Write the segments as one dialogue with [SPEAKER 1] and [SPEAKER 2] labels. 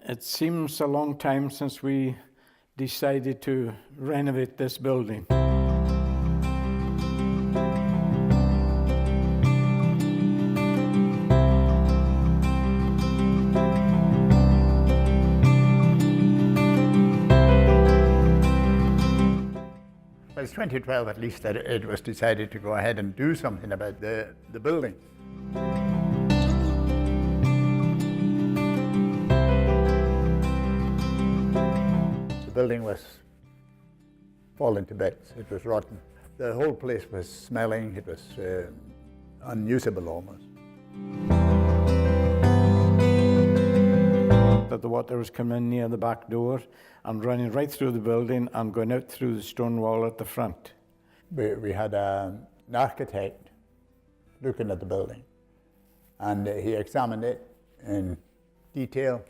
[SPEAKER 1] It seems a long time since we decided to renovate this building.
[SPEAKER 2] Well, it's 2012 at least that it was decided to go ahead and do something about the building. The building was falling to bits, it was rotten. The whole place was smelling, it was unusable almost.
[SPEAKER 1] That the water was coming in near the back door and running right through the building and going out through the stone wall at the front.
[SPEAKER 2] We had an architect looking at the building, and he examined it in detail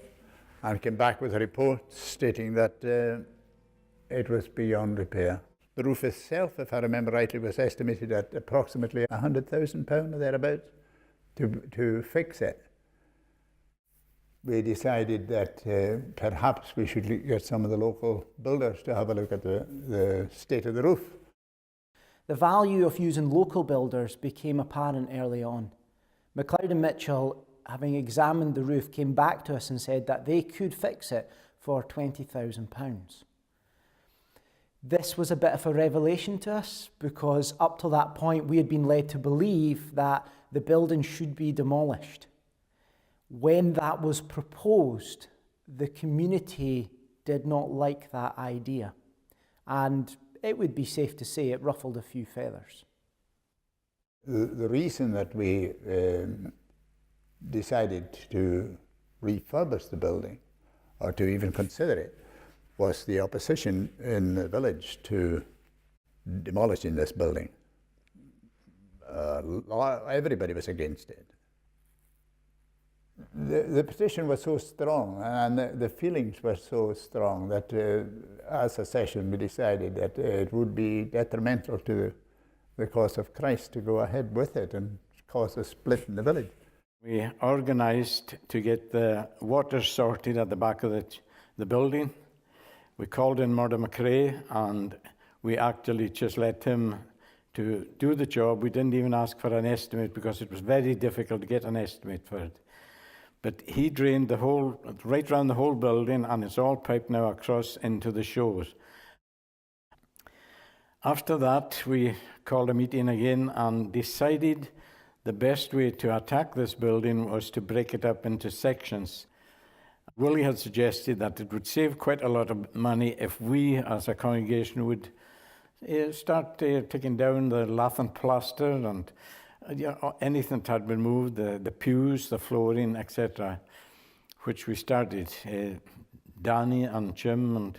[SPEAKER 2] and came back with a report stating that it was beyond repair. The roof itself, if I remember rightly, was estimated at approximately £100,000 or thereabouts to fix it. We decided that perhaps we should get some of the local builders to have a look at the state of the roof.
[SPEAKER 3] The value of using local builders became apparent early on. McLeod and Mitchell, having examined the roof, came back to us and said that they could fix it for £20,000. This was a bit of a revelation to us because up to that point we had been led to believe that the building should be demolished. When that was proposed, the community did not like that idea, and it would be safe to say it ruffled a few feathers.
[SPEAKER 2] The reason that we decided to refurbish the building, or to even consider it, was the opposition in the village to demolishing this building. Everybody was against it. The petition was so strong and the feelings were so strong that as a session we decided that it would be detrimental to the cause of Christ to go ahead with it and cause a split in the village.
[SPEAKER 1] We organised to get the water sorted at the back of the building. We called in Murdo McRae and we actually just let him to do the job. We didn't even ask for an estimate because it was very difficult to get an estimate for it. But he drained the whole, right around the whole building, and it's all piped now across into the shores. After that, we called a meeting again and decided the best way to attack this building was to break it up into sections. Willie had suggested that it would save quite a lot of money if we, as a congregation, would start taking down the lath and plaster and anything that had been moved, the pews, the flooring, etc., which we started. Danny and Jim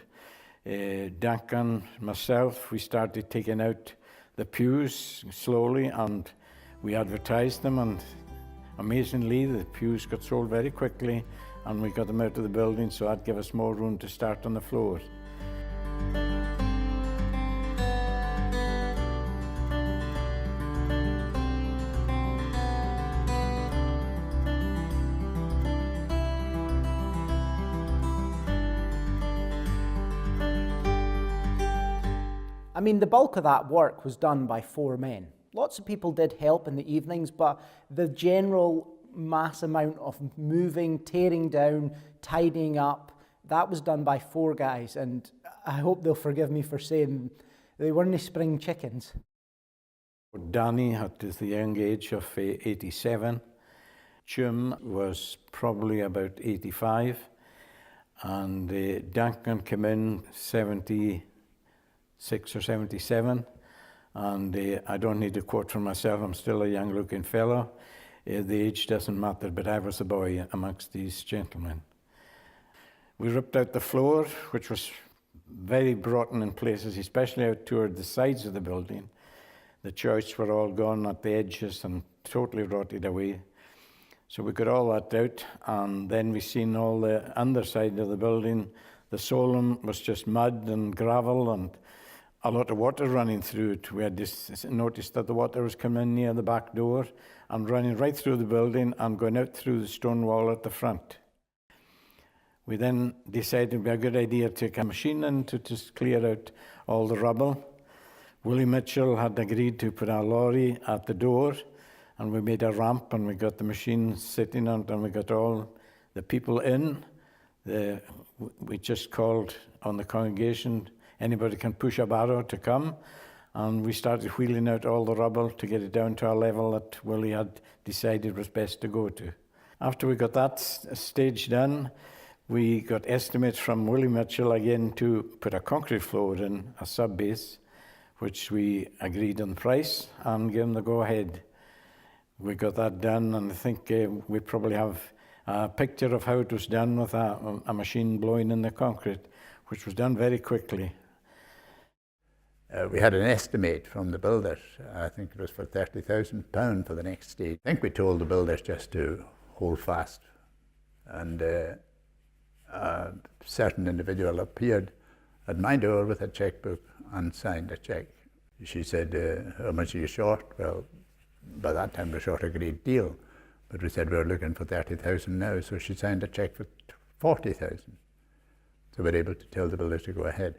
[SPEAKER 1] and Duncan, myself, we started taking out the pews slowly, and we advertised them, and amazingly the pews got sold very quickly and we got them out of the building, so that gave us more room to start on the floors.
[SPEAKER 3] I mean, the bulk of that work was done by 4 men. Lots of people did help in the evenings, but the general mass amount of moving, tearing down, tidying up, that was done by 4 guys, and I hope they'll forgive me for saying they weren't spring chickens.
[SPEAKER 1] Danny at the young age of 87. Jim was probably about 85, and Duncan came in 76 or 77, and I don't need to quote for myself, I'm still a young looking fellow. The age doesn't matter, but I was the boy amongst these gentlemen. We ripped out the floor, which was very rotten in places, especially out toward the sides of the building. The joists were all gone at the edges and totally rotted away. So we got all that out, and then we seen all the underside of the building. The solum was just mud and gravel and a lot of water running through it. We had noticed that the water was coming in near the back door and running right through the building and going out through the stone wall at the front. We then decided it would be a good idea to take a machine in to just clear out all the rubble. Willie Mitchell had agreed to put a lorry at the door, and we made a ramp, and we got the machine sitting on it, and we got all the people in. We just called on the congregation, anybody can push a barrow to come, and we started wheeling out all the rubble to get it down to a level that Willie had decided was best to go to. After we got that stage done, we got estimates from Willie Mitchell again to put a concrete floor in, a sub-base, which we agreed on the price and gave them the go-ahead. We got that done, and I think we probably have a picture of how it was done with a machine blowing in the concrete, which was done very quickly.
[SPEAKER 2] We had an estimate from the builders. I think it was for £30,000 for the next stage. I think we told the builders just to hold fast, and a certain individual appeared at my door with a checkbook and signed a check. She said, how much are you short? Well, by that time we were short a great deal, but we said we were looking for 30,000 now, so she signed a check for 40,000. So we were able to tell the builders to go ahead.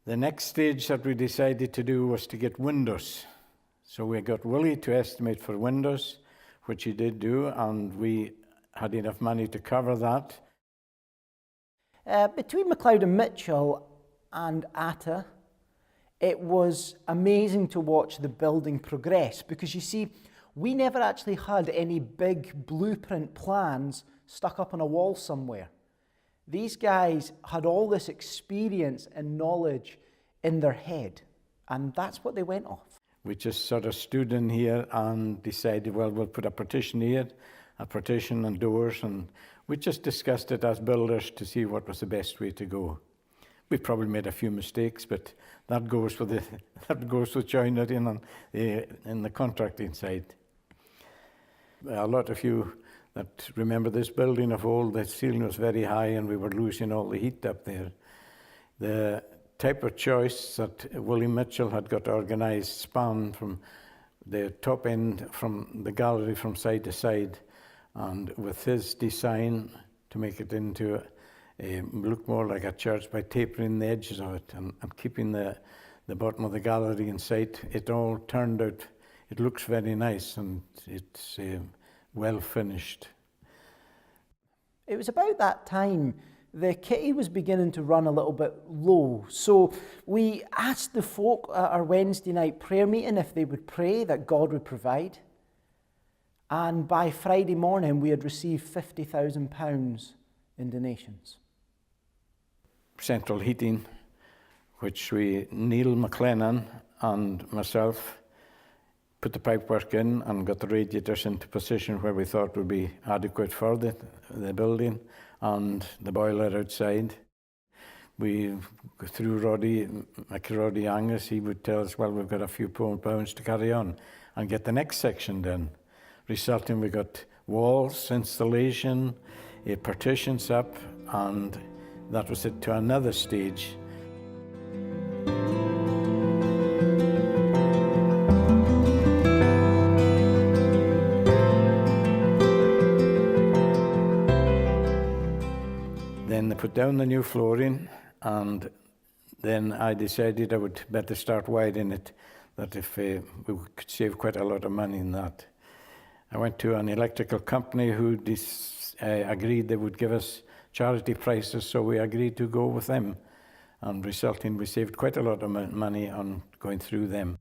[SPEAKER 1] The next stage that we decided to do was to get windows. So we got Willie to estimate for windows, which he did do, and we had enough money to cover that.
[SPEAKER 3] Between MacLeod and Mitchell and Atta, it was amazing to watch the building progress, because you see, we never actually had any big blueprint plans stuck up on a wall somewhere. These guys had all this experience and knowledge in their head, and that's what they went off.
[SPEAKER 1] We just sort of stood in here and decided, well, we'll put a partition here, a partition and doors, and we just discussed it as builders to see what was the best way to go. We probably made a few mistakes, but that goes with joinery and in the contracting side. A lot of you that remember this building of old, the ceiling was very high and we were losing all the heat up there. The type of choice that Willie Mitchell had got organised span from the top end, from the gallery from side to side, and with his design to make it into look more like a church by tapering the edges of it and keeping the bottom of the gallery in sight, it all turned out, it looks very nice and it's well finished.
[SPEAKER 3] It was about that time the kitty was beginning to run a little bit low. So we asked the folk at our Wednesday night prayer meeting if they would pray that God would provide. And by Friday morning, we had received £50,000 in donations.
[SPEAKER 1] Central heating, which Neil McLennan and myself put the pipework in and got the radiators into position where we thought would be adequate for the building, and the boiler outside. We, through Roddy Angus, he would tell us, well, we've got a few pounds to carry on and get the next section done. Resulting, we got walls, installation, partitions up, and that was it to another stage. Then they put down the new flooring, and then I decided I would better start widening it, that if we could save quite a lot of money in that. I went to an electrical company who agreed they would give us charity prices, so we agreed to go with them, and resulting we saved quite a lot of money on going through them.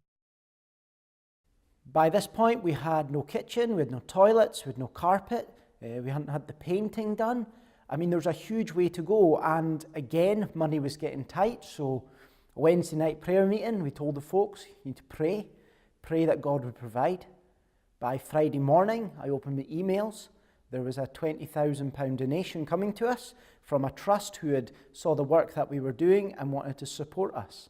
[SPEAKER 3] By this point, we had no kitchen, we had no toilets, we had no carpet, we hadn't had the painting done. I mean, there was a huge way to go, and again, money was getting tight, so a Wednesday night prayer meeting, we told the folks, you need to pray that God would provide. By Friday morning, I opened my emails. There was a £20,000 donation coming to us from a trust who had saw the work that we were doing and wanted to support us.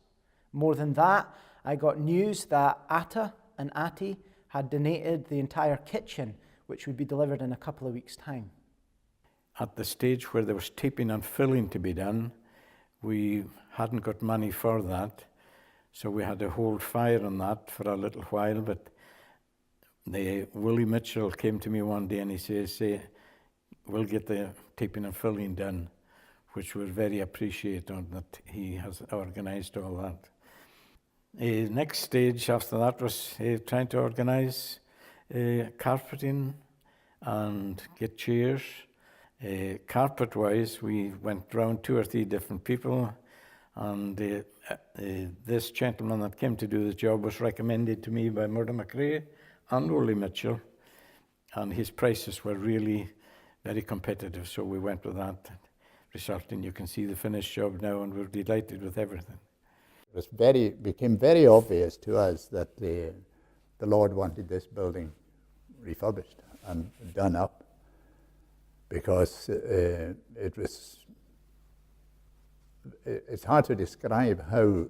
[SPEAKER 3] More than that, I got news that Atta and Ati had donated the entire kitchen, which would be delivered in a couple of weeks' time.
[SPEAKER 1] At the stage where there was taping and filling to be done, we hadn't got money for that, so we had to hold fire on that for a little while, but Willie Mitchell came to me one day and he says, we'll get the taping and filling done. which we're very appreciative that he has organised all that. Next stage after that was trying to organise carpeting and get chairs. Carpet-wise, we went round 2 or 3 different people, and this gentleman that came to do the job was recommended to me by Murdo McRae and Ole Mitchell, and his prices were really very competitive, so we went with that, resulting, you can see the finished job now, and we're delighted with everything.
[SPEAKER 2] It became very obvious to us that the Lord wanted this building refurbished and done up, because it's hard to describe how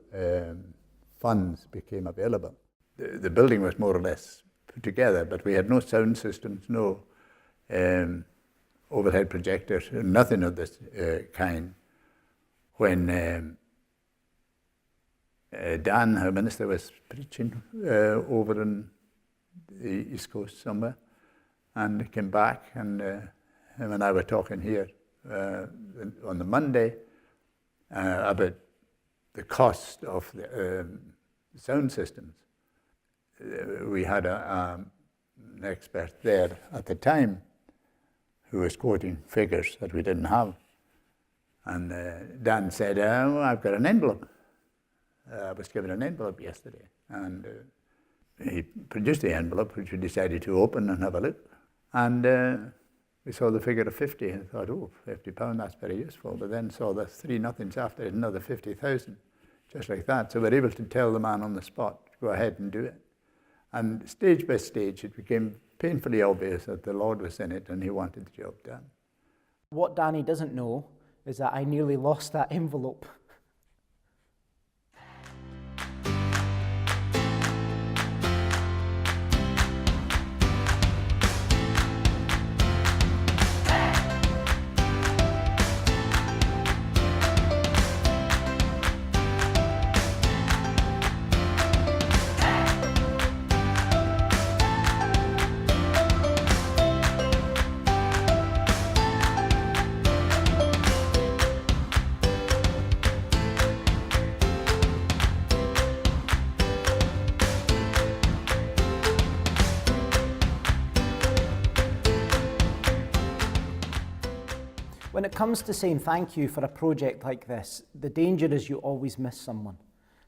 [SPEAKER 2] funds became available. The building was more or less put together, but we had no sound systems, no overhead projectors, nothing of this kind. When Dan, our minister, was preaching over on the East Coast somewhere, and came back, and him and I were talking here on the Monday about the cost of the sound systems. We had an expert there at the time who was quoting figures that we didn't have. And Dan said, oh, I've got an envelope. I was given an envelope yesterday. And he produced the envelope, which we decided to open and have a look. And we saw the figure of 50 and thought, oh, £50, that's very useful. But then saw the 3 nothings after it, another 50,000, just like that. So we're able to tell the man on the spot, go ahead and do it. And stage by stage, it became painfully obvious that the Lord was in it and he wanted the job done.
[SPEAKER 3] What Danny doesn't know is that I nearly lost that envelope. When it comes to saying thank you for a project like this, the danger is you always miss someone.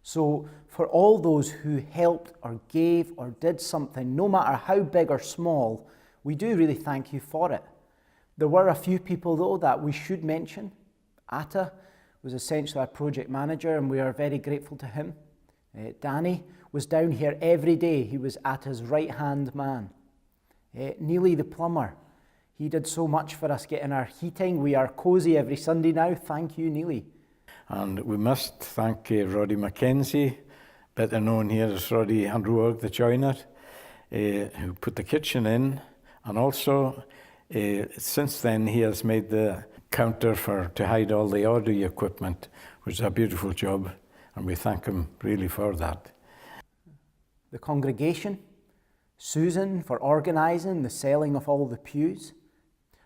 [SPEAKER 3] So for all those who helped or gave or did something, no matter how big or small, we do really thank you for it. There were a few people though that we should mention. Atta was essentially our project manager and we are very grateful to him. Danny was down here every day. He was Atta's right-hand man. Neely the plumber. He did so much for us getting our heating. We are cosy every Sunday now. Thank you, Neely.
[SPEAKER 1] And we must thank Roddy Mackenzie, better known here as Roddy Andrew, the joiner, who put the kitchen in. And also, since then, he has made the counter to hide all the audio equipment, which is a beautiful job. And we thank him really for that.
[SPEAKER 3] The congregation, Susan for organising the selling of all the pews.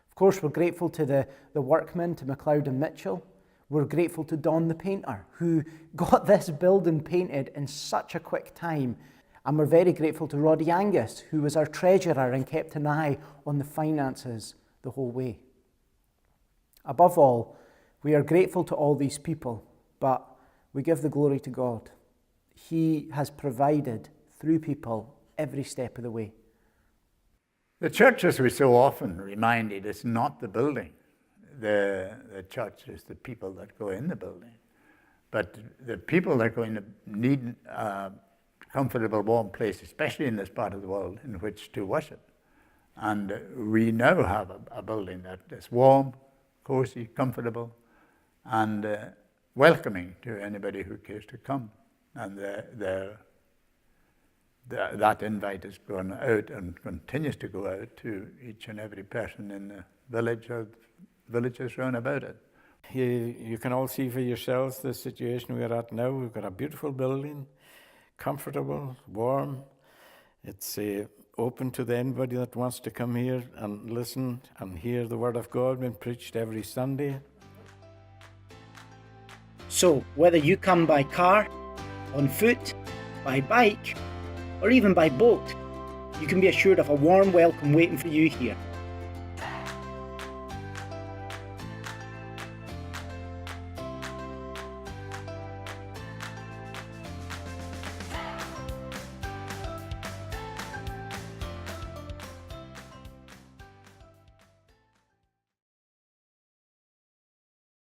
[SPEAKER 3] Of course, we're grateful to the workmen, to MacLeod and Mitchell. We're grateful to Don the painter, who got this building painted in such a quick time. And we're very grateful to Roddy Angus, who was our treasurer and kept an eye on the finances the whole way. Above all, we are grateful to all these people, but we give the glory to God. He has provided through people every step of the way.
[SPEAKER 2] The church, as we so often reminded, is not the building. The church is the people that go in the building. But the people that are going to need a comfortable, warm place, especially in this part of the world, in which to worship. And we now have a building that is warm, cozy, comfortable, and welcoming to anybody who cares to come. And that invite has gone out and continues to go out to each and every person in the village or villages round about it.
[SPEAKER 1] You can all see for yourselves the situation we're at now. We've got a beautiful building, comfortable, warm. It's open to anybody that wants to come here and listen and hear the Word of God being preached every Sunday.
[SPEAKER 3] So, whether you come by car, on foot, by bike, or even by boat, you can be assured of a warm welcome waiting for you here.